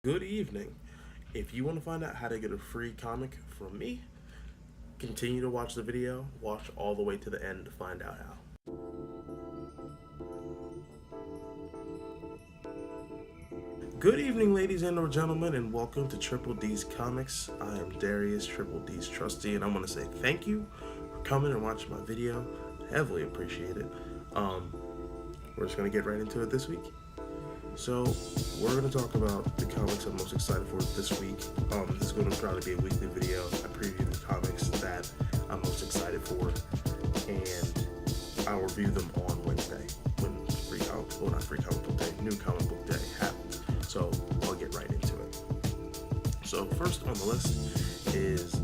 Good evening. If you want to find out how to get a free comic from me, continue to watch the video. Watch all the way to the end to find out how. Good evening, ladies and or gentlemen, and welcome to Triple D's Comics. I am Darius, Triple D's trustee, and I want to say thank you for coming and watching my video. Heavily appreciate it. We're just going to get right into it this week. So, we're going to talk about the comics I'm most excited for this week. This is going to probably be a weekly video. I preview the comics that I'm most excited for, and I'll review them on Wednesday when free comic book day, new comic book day happens. So, I'll get right into it. So, first on the list is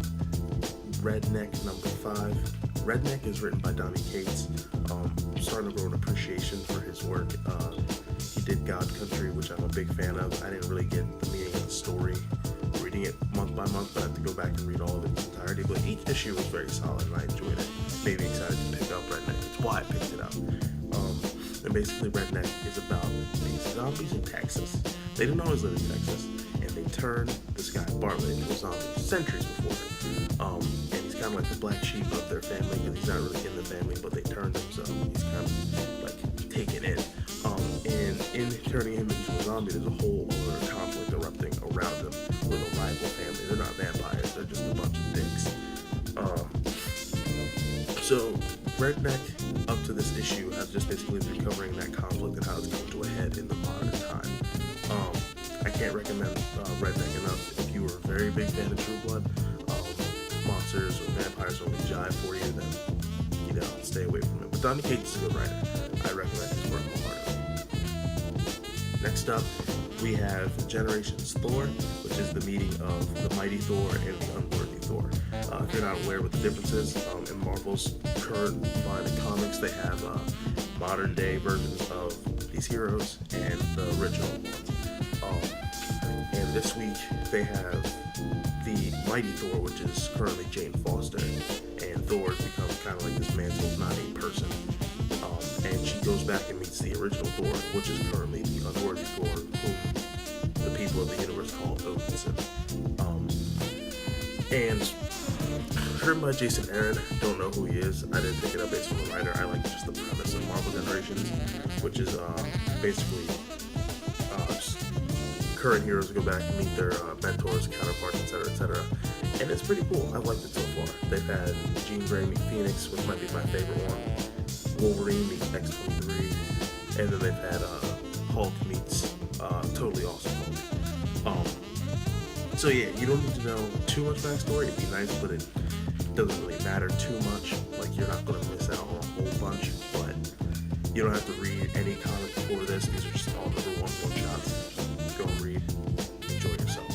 Redneck number 5. Redneck is written by Donny Cates. I'm starting to grow an appreciation for his work. He did God Country, which I'm a big fan of. I didn't really get the meaning of the story reading it month by month, but I have to go back and read all of it in its entirety. But each issue was very solid, and I enjoyed it. Made me excited to pick up Redneck. It's why I picked it up. And basically, Redneck is about these zombies in Texas. They didn't always live in Texas, and they turned this guy Bartlett into a zombie centuries before. And he's kind of like the black sheep of their family, because he's not really in the family, but they turned him, so he's kind of like taken in. And in turning him into a zombie, there's a whole other conflict erupting around him with a rival family. They're not vampires, they're just a bunch of dicks. So Redneck, up to this issue, has just basically been covering that conflict and how it's come to a head in the modern time. I can't recommend Redneck enough. If you are a very big fan of True Blood, monsters or vampires only jive for you, then, stay away from it. But Donny Cates is a good writer. I recommend his work wholeheartedly. Next up, we have Generations Thor, which is the meeting of the Mighty Thor and the Unworthy Thor. If you're not aware what the difference is, in Marvel's current line of comics, they have modern day versions of these heroes and the original ones. And this week, they have the Mighty Thor, which is currently Jane Foster, and Thor has become kind of like this mantle, not a person. And she goes back and meets the original Thor, which is currently the Unworthy Thor, whom the people of the universe call Odinson. And written by Jason Aaron. Don't know who he is. I didn't pick it up based on the writer. I like just the premise of Marvel Generations, which is basically current heroes go back and meet their mentors, counterparts, etc., etc. And it's pretty cool. I've liked it so far. They've had Jean Grey meet Phoenix, which might be my favorite one. Wolverine meets X-23, and then they've had Hulk meets Totally Awesome Hulk. So yeah, you don't need to know too much backstory. It'd be nice, but it doesn't really matter too much. Like, you're not going to miss out on a whole bunch, but you don't have to read any comic before this. These are just all number one-shots. Go and read. Enjoy yourself.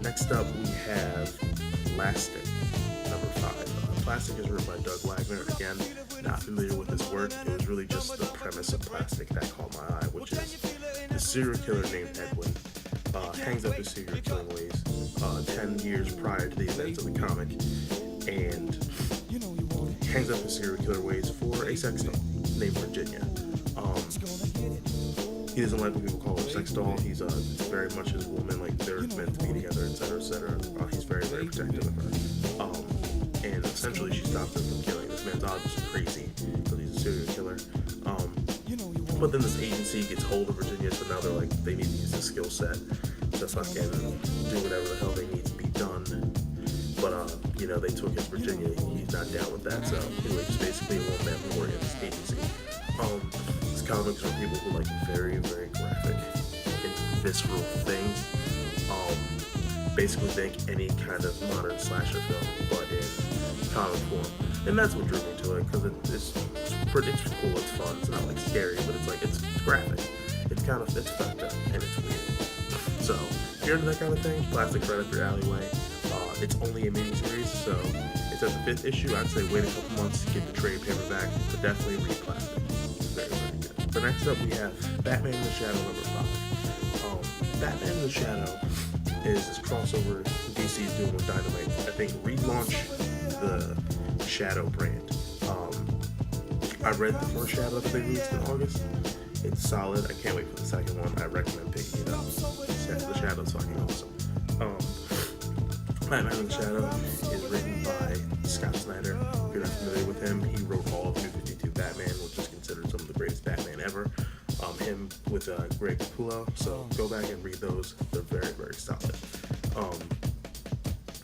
Next up, we have Plastic, number 5. Plastic is written by Doug Wagner. Again, not familiar with his work. It was really just the premise of Plastic that caught my eye, which is the serial killer named Edwin hangs up his serial killing ways 10 years prior to the events of the comic, and hangs up his serial killer ways for a sex doll named Virginia. He doesn't like when people call him sex doll. He's very much his woman, like they're meant to be together, etc., etc. He's very, very protective of her. And essentially she stops him from killing. This man's obviously crazy because he's a serial killer. But then this agency gets hold of Virginia, so now they're like, they need to use this skill set to fucking do whatever the hell they need to be done. But, they took his Virginia, he's not down with that, so anyway, just basically a one-man war in this agency. These comics are people who like very, very graphic and visceral things. Basically think any kind of modern slasher film, but in comic form. And that's what drew me to it, because it's cool, it's fun, it's not like scary, but it's graphic. It's fucked up, and it's weird. So, if you're into that kind of thing, Plastic's right up your alleyway. It's only a miniseries, so it's at the 5th issue. I'd say wait a couple months to get the trade paperback, but definitely read Plastic. It's very, very good. So next up we have Batman in the Shadow number 5. Batman in the Shadow is this crossover DC is doing with Dynamite. I think relaunch the Shadow brand. I read the first Shadow that they released in August, It's solid. I can't wait for the second one. I recommend picking it up. The Shadow's fucking awesome. Batman in the Shadow is written by Scott Snyder. If you're not familiar with him, he wrote all of New 52 Batman, which is considered some of the greatest Batman ever. Him with Greg Capullo. So go back and read those. They're very, very solid.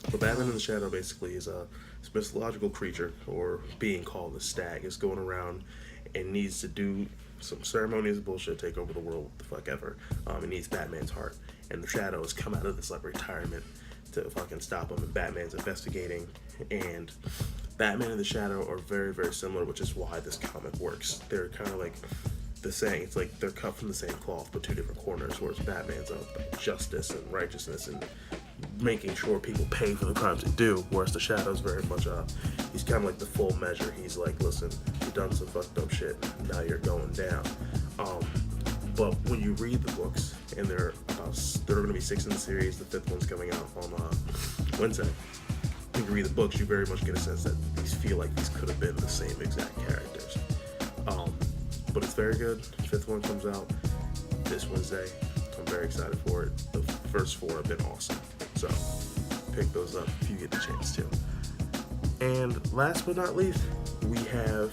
But Batman in the Shadow basically is a mythological creature or being called the Stag. Is going around and needs to do some ceremonious bullshit, take over the world, what the fuck ever. It needs Batman's heart. And the Shadow has come out of this like retirement to fucking stop him, and Batman's investigating. And Batman and the Shadow are very, very similar, which is why this comic works. They're kind of like the same. It's like they're cut from the same cloth, but two different corners. Whereas Batman's about justice and righteousness and making sure people pay for the crimes they do. Whereas the Shadow's very much he's kind of like the full measure. He's like, listen, you've done some fucked up shit. Now you're going down. But when you read the books, and there are going to be 6 in the series, the 5th one's coming out on Wednesday. When you read the books, you very much get a sense that these feel like these could have been the same exact characters. But it's very good. The 5th one comes out this Wednesday. I'm very excited for it. The first 4 have been awesome. So pick those up if you get the chance to. And last but not least, we have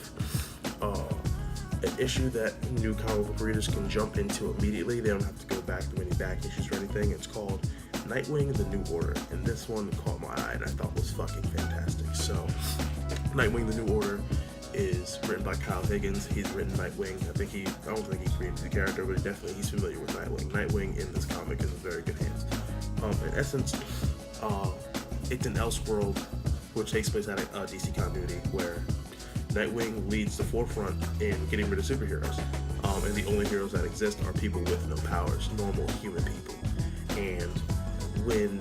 an issue that new comic book readers can jump into immediately. They don't have to go back to any back issues or anything. It's called Nightwing, The New Order. And this one caught my eye and I thought was fucking fantastic. So Nightwing, The New Order is written by Kyle Higgins. He's written Nightwing. I don't think he created the character, but he's familiar with Nightwing. Nightwing in this comic is in very good hands. In essence, it's an Elseworld which takes place at a DC continuity where Nightwing leads the forefront in getting rid of superheroes. And the only heroes that exist are people with no powers, normal human people. And when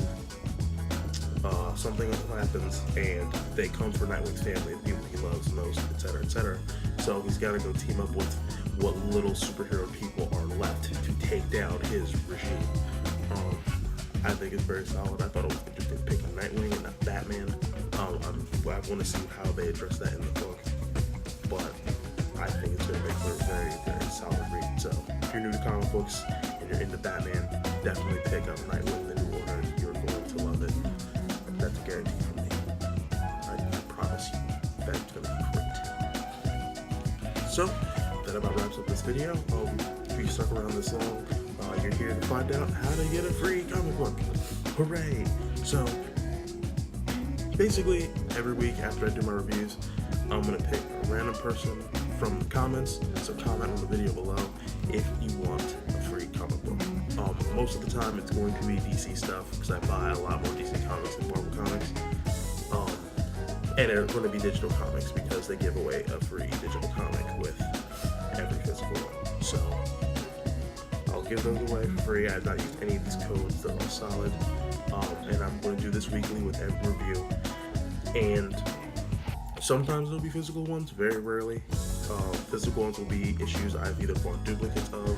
something happens and they come for Nightwing's family, the people he loves, knows, etc., etc. So he's got to go team up with what little superhero people are left to take down his regime. I think it's very solid. I thought it was interesting picking Nightwing and not Batman. I want to see how they address that in the book, but I think it's going to make for a very, very solid read. So if you're new to comic books and you're into Batman, definitely pick up Nightwing, The New Order. You're going to love it. That's a guarantee from me. I promise you that's going to be great. So that about wraps up this video. If you stuck around this long, you're here to find out how to get a free comic book. Hooray! So basically, every week after I do my reviews, I'm going to pick a random person from the comments. So comment on the video below if you want a free comic book. Most of the time it's going to be DC stuff because I buy a lot more DC comics than Marvel comics. And they're going to be digital comics because they give away a free digital comic with every physical one. So I'll give those away for free. I have not used any of these codes. They're all solid. And I'm going to do this weekly with every review. And sometimes there'll be physical ones, very rarely. Physical ones will be issues I've either bought duplicates of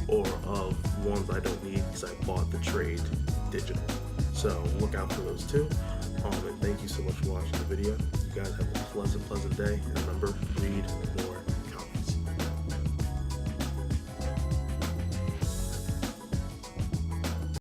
or of ones I don't need because I bought the trade digital. So look out for those too. And thank you so much for watching the video. You guys have a pleasant day. And remember, read more.